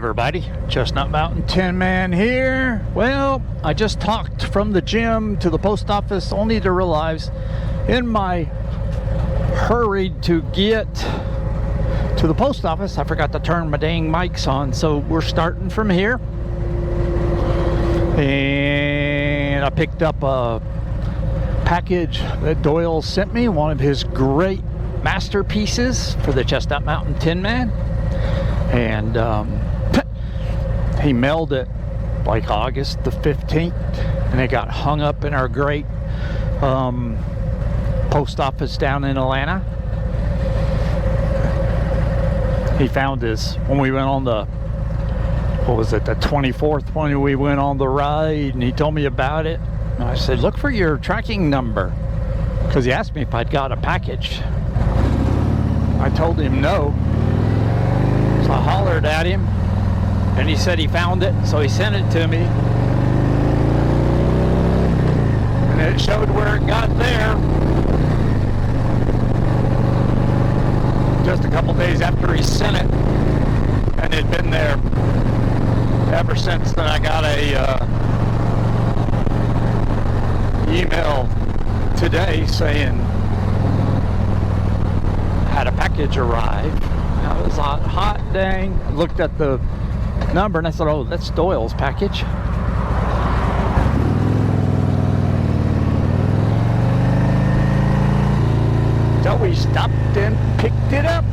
everybody, ChestnutMtnTinman here. Well, I just talked from the gym to the post office only to realize in my hurry to get to the post office I forgot to turn my dang mics on, so we're starting from here. And I picked up a package that Doyle sent me, one of his great masterpieces for the ChestnutMtnTinman. And he mailed it like August the 15th, and it got hung up in our great post office down in Atlanta. He found us when we went on the, what was it, the 24th when we went on the ride, and he told me about it. And I said, look for your tracking number, because he asked me if I'd got a package. I told him no. So I hollered at him, and he said he found it, so he sent it to me. And it showed where it got there. Just a couple days after he sent it, and it'd been there ever since. Then I got a email today saying had a package arrive. It was hot dang. I looked at the number and I thought, oh, that's Doyle's package. So we stopped and picked it up.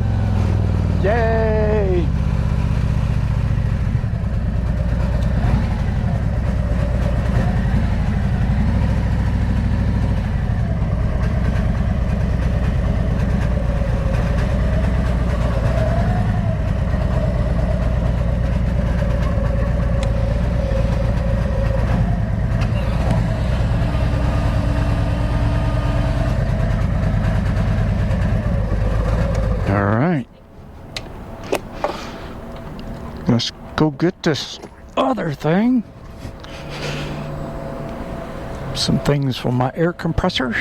Yay! Let's go get this other thing. Some things for my air compressor.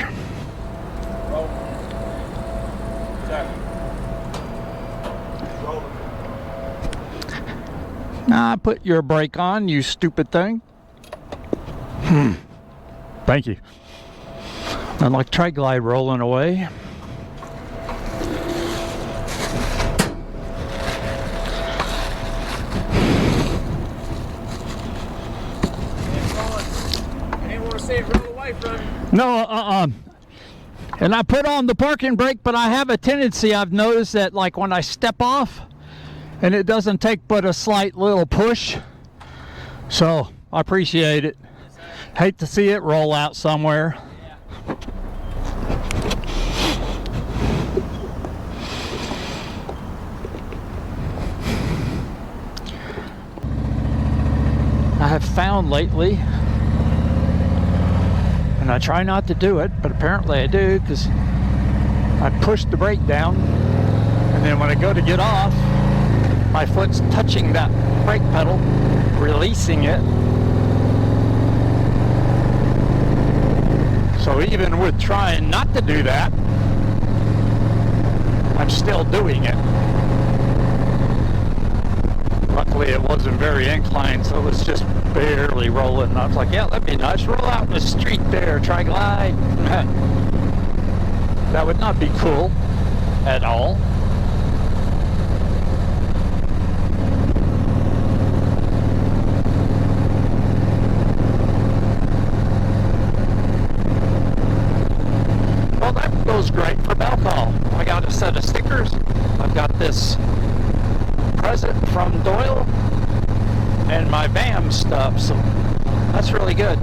Nah, put your brake on, you stupid thing. Thank you. Unlike triglide rolling away. No, and I put on the parking brake, but I have a tendency, I've noticed that like when I step off and it doesn't take but a slight little push, so I appreciate it. Hate to see it roll out somewhere. I have found lately, and I try not to do it, but apparently I do, because I push the brake down, and then when I go to get off, my foot's touching that brake pedal, releasing it. So even with trying not to do that, I'm still doing it. Luckily it wasn't very inclined, so it was just barely rolling. And I was like, yeah, that'd be nice. Roll out in the street there, triglide. That would not be cool at all. Well, that goes great for bell call. I got a set of stickers. I've got this present from Doyle and my BAM stuff, so that's really good.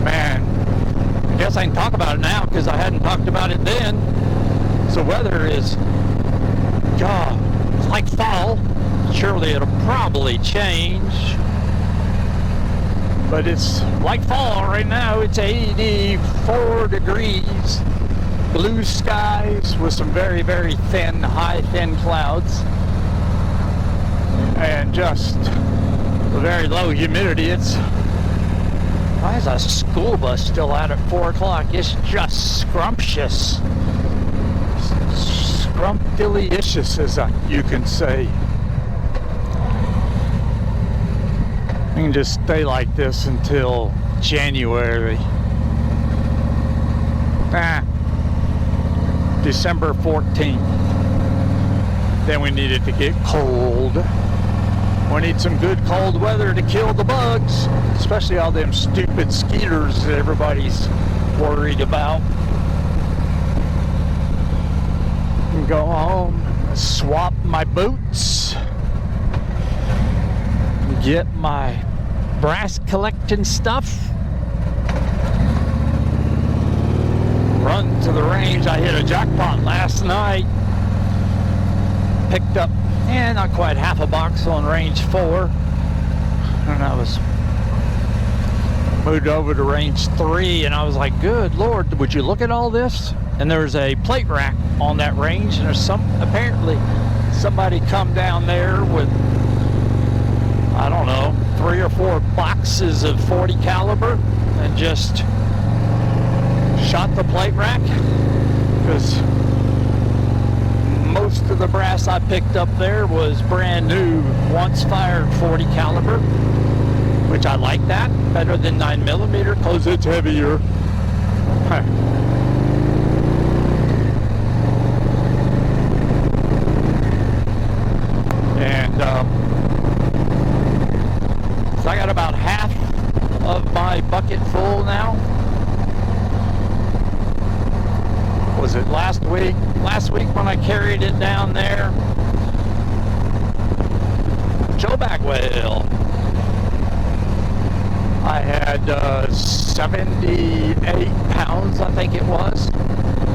Man, I guess I can talk about it now because I hadn't talked about it then. So weather is, God, it's like fall. Surely it'll probably change. But it's like fall right now. It's 84 degrees, blue skies with some very, very thin, thin clouds, and just very low humidity. It's Why is a school bus still out at 4 o'clock? It's just scrumptious. Scrumptious, as you can say. I can just stay like this until January. December 14th. Then we need it to get cold. We need some good cold weather to kill the bugs, especially all them stupid skeeters that everybody's worried about. And go home, swap my boots, get my brass collecting stuff, run to the range. I hit a jackpot last night. Picked up, not quite half a box on range 4. And I was moved over to range 3, and I was like, good Lord, would you look at all this? And there's a plate rack on that range, and there's apparently somebody come down there with, I don't know, 3 or 4 boxes of 40 caliber and just shot the plate rack, because most of the brass I picked up there was brand new, once fired 40 caliber, which I like that better than 9mm because it's heavier. And so I got about half of my bucket full now. Was it last week? Last week when I carried it down there, Joe Bagwell, I had 78 pounds, I think it was,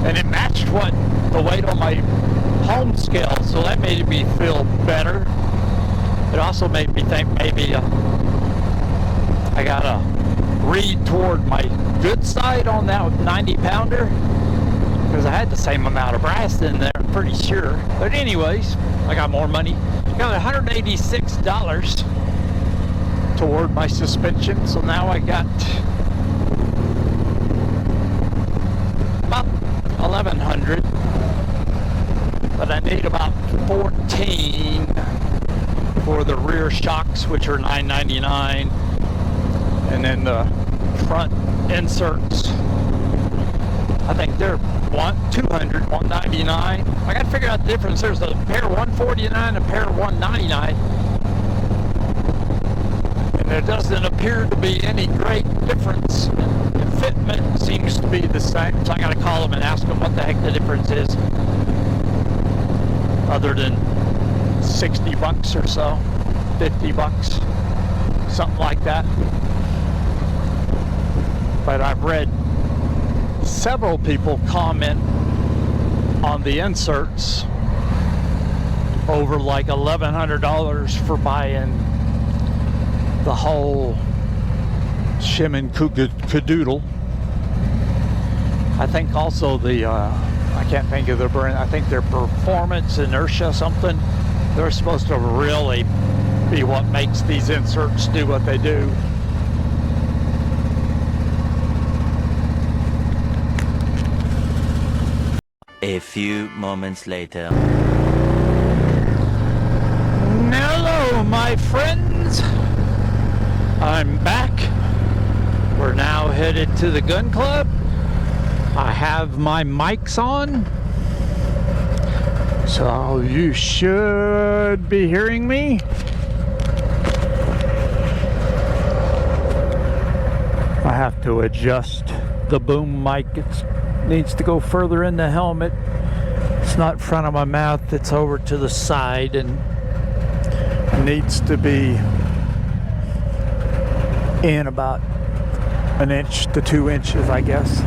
and it matched what the weight on my home scale, so that made me feel better. It also made me think maybe I gotta read toward my good side on that 90-pounder, because I had the same amount of brass in there, I'm pretty sure. But anyways, I got more money. Got $186 toward my suspension, so now I got about $1,100, but I need about 14 for the rear shocks, which are $9.99, and then the front inserts, I think they're $200, $199. I got to figure out the difference. There's a pair of $149 and a pair of $199, and there doesn't appear to be any great difference. The fitment seems to be the same, so I got to call them and ask them what the heck the difference is, other than $60 or so, $50, something like that. But I've read several people comment on the inserts over like $1,100 for buying the whole shim and cadoodle. I think also the I can't think of the brand, I think their Performance Inertia something, they're supposed to really be what makes these inserts do what they do. A few moments later. Hello, my friends. I'm back. We're now headed to the gun club. I have my mics on, so you should be hearing me. I have to adjust the boom mic. It needs to go further in the helmet. It's not in front of my mouth, it's over to the side, and needs to be in about 1 inch to 2 inches, I guess.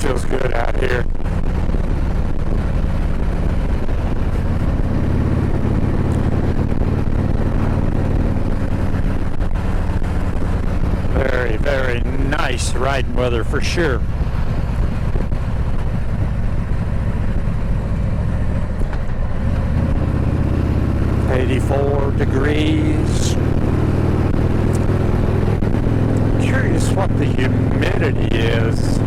feels good out here. Very, very nice riding weather for sure. .84 degrees. Curious what the humidity is.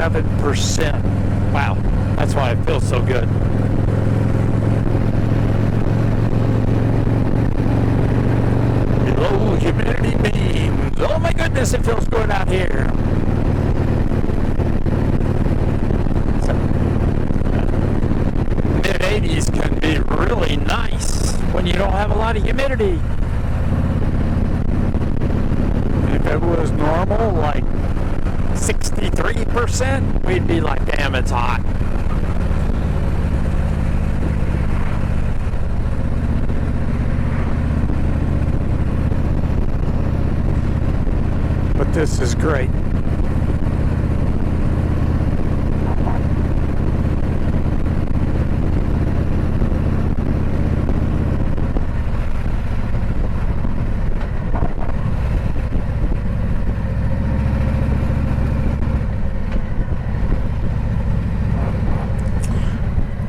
%. Wow, that's why it feels so good. Low humidity beams. Oh my goodness, it feels good out here. So, mid-80s can be really nice when you don't have a lot of humidity. If it was normal, like 63%, we'd be like, damn, it's hot. But this is great.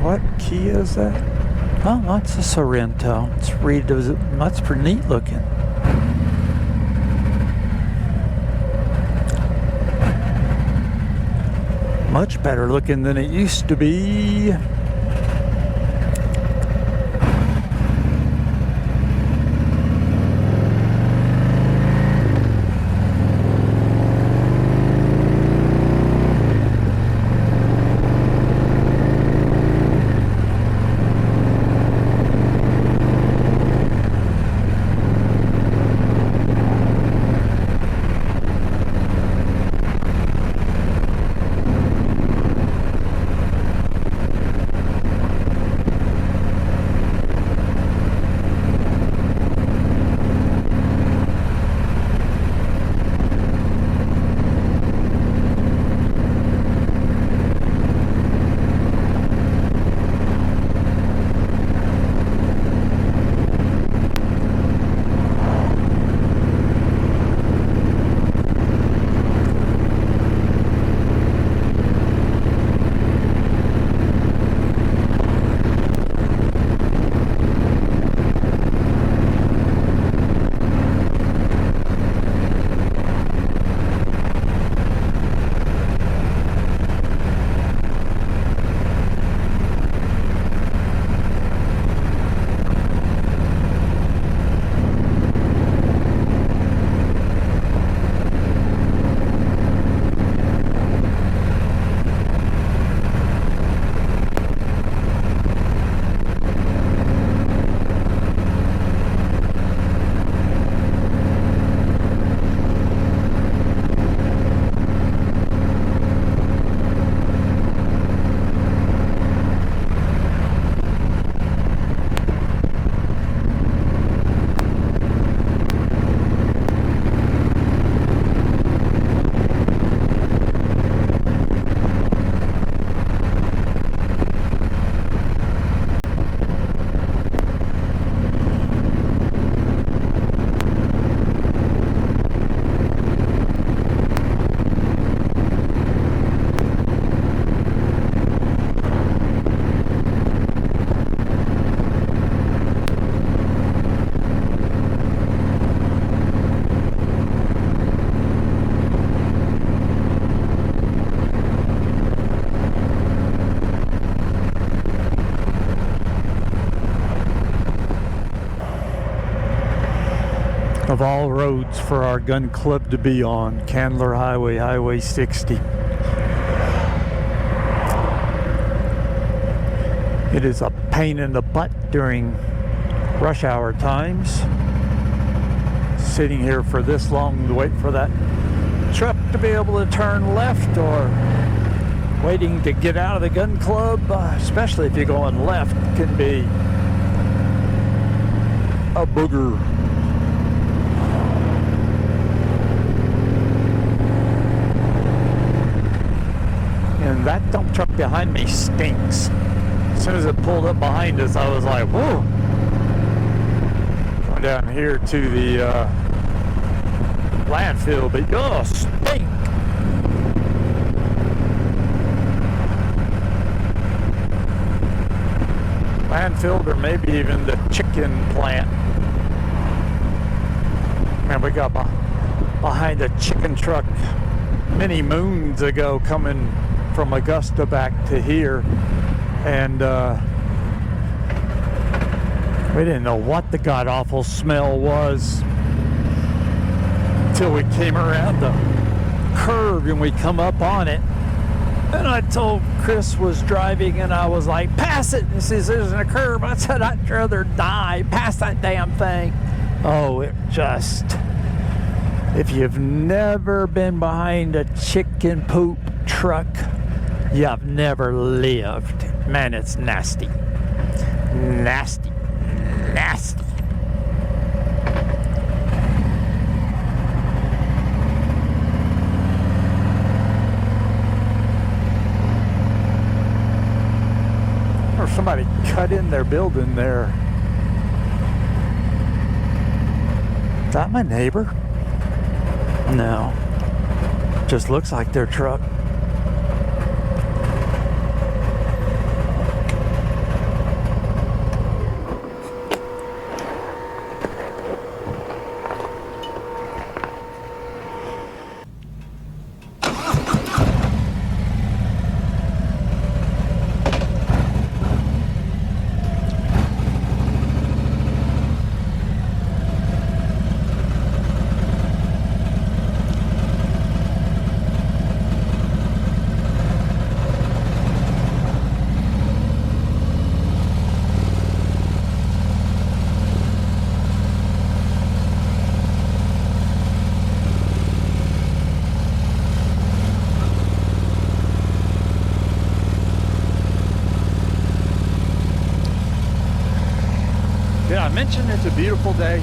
What key is that? Oh, that's a Sorrento. It's that's pretty neat looking. Much better looking than it used to be. Of all roads for our gun club to be on, Candler Highway, Highway 60. It is a pain in the butt during rush hour times. Sitting here for this long to wait for that truck to be able to turn left, or waiting to get out of the gun club, especially if you're going left, can be a booger. And that dump truck behind me stinks. As soon as it pulled up behind us, I was like, whoa. Going down here to the landfill, but oh, stink. Landfill, or maybe even the chicken plant. Man, we got behind a chicken truck many moons ago coming from Augusta back to here, and we didn't know what the god-awful smell was until we came around the curve and we come up on it. And I told Chris was driving, and I was like, pass it. And he says, there's a curve. I said, I'd rather die. Pass that damn thing. Oh, it just... If you've never been behind a chicken poop truck, you've never lived. Man, it's nasty. Nasty. Nasty. Or somebody cut in their building there. Is that my neighbor? No. Just looks like their truck. Did I mention it's a beautiful day?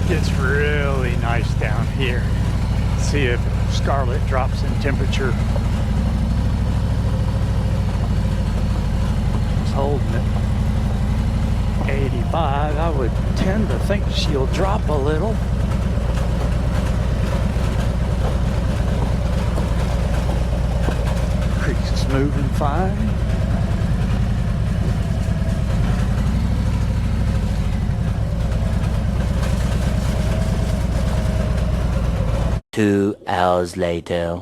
It's really nice down here. See if Scarlet drops in temperature. It's holding it 85. I would tend to think she'll drop a little. Creek's moving fine. Two hours later.